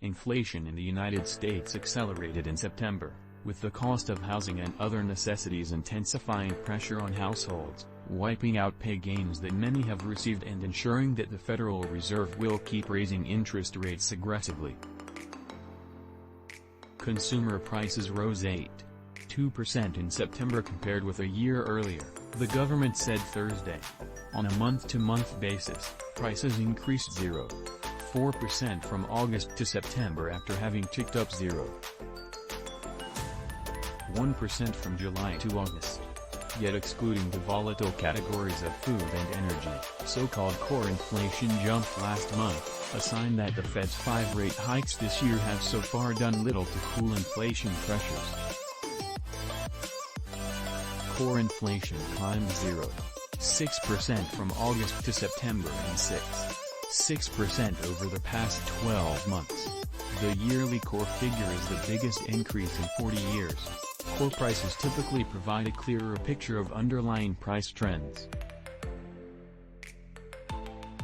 Inflation in the United States accelerated in September, with the cost of housing and other necessities intensifying pressure on households, wiping out pay gains that many have received and ensuring that the Federal Reserve will keep raising interest rates aggressively. Consumer prices rose 8.2% in September compared with a year earlier, the government said Thursday. On a month-to-month basis, prices increased 0.4% from August to September after having ticked up 0.1% from July to August. Yet excluding the volatile categories of food and energy, so-called core inflation jumped last month, a sign that the Fed's 5 rate hikes this year have so far done little to cool inflation pressures. Core inflation climbed 0.6% from August to September and 6% over the past 12 months. The yearly core figure is the biggest increase in 40 years. Core prices typically provide a clearer picture of underlying price trends.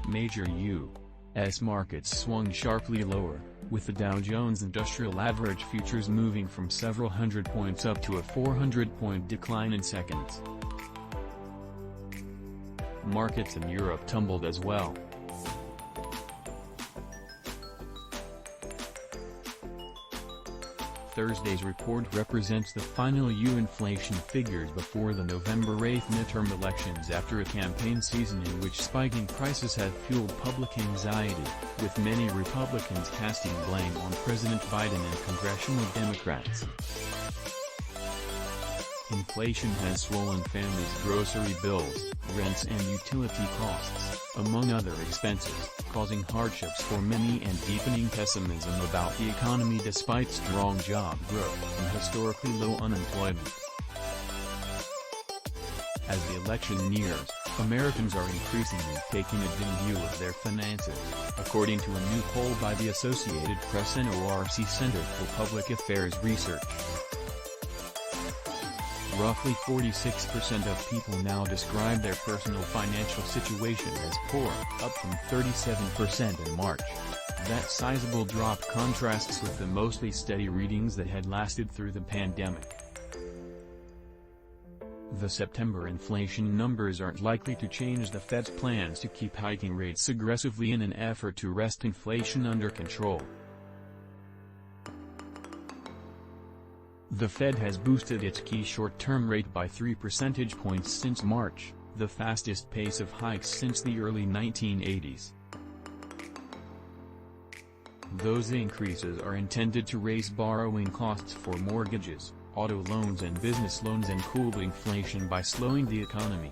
Major U.S. markets swung sharply lower, with the Dow Jones Industrial Average futures moving from several hundred points up to a 400-point decline in seconds. Markets in Europe tumbled as well. Thursday's report represents the final inflation figures before the November 8 midterm elections after a campaign season in which spiking prices have fueled public anxiety, with many Republicans casting blame on President Biden and congressional Democrats. Inflation has swollen families' grocery bills, rents and utility costs, among other expenses, causing hardships for many and deepening pessimism about the economy despite strong job growth and historically low unemployment. As the election nears, Americans are increasingly taking a dim view of their finances, according to a new poll by the Associated Press-NORC Center for Public Affairs Research. Roughly 46% of people now describe their personal financial situation as poor, up from 37% in March. That sizable drop contrasts with the mostly steady readings that had lasted through the pandemic. The September inflation numbers aren't likely to change the Fed's plans to keep hiking rates aggressively in an effort to wrest inflation under control. The Fed has boosted its key short-term rate by 3 percentage points since March, the fastest pace of hikes since the early 1980s. Those increases are intended to raise borrowing costs for mortgages, auto loans and business loans and cool inflation by slowing the economy.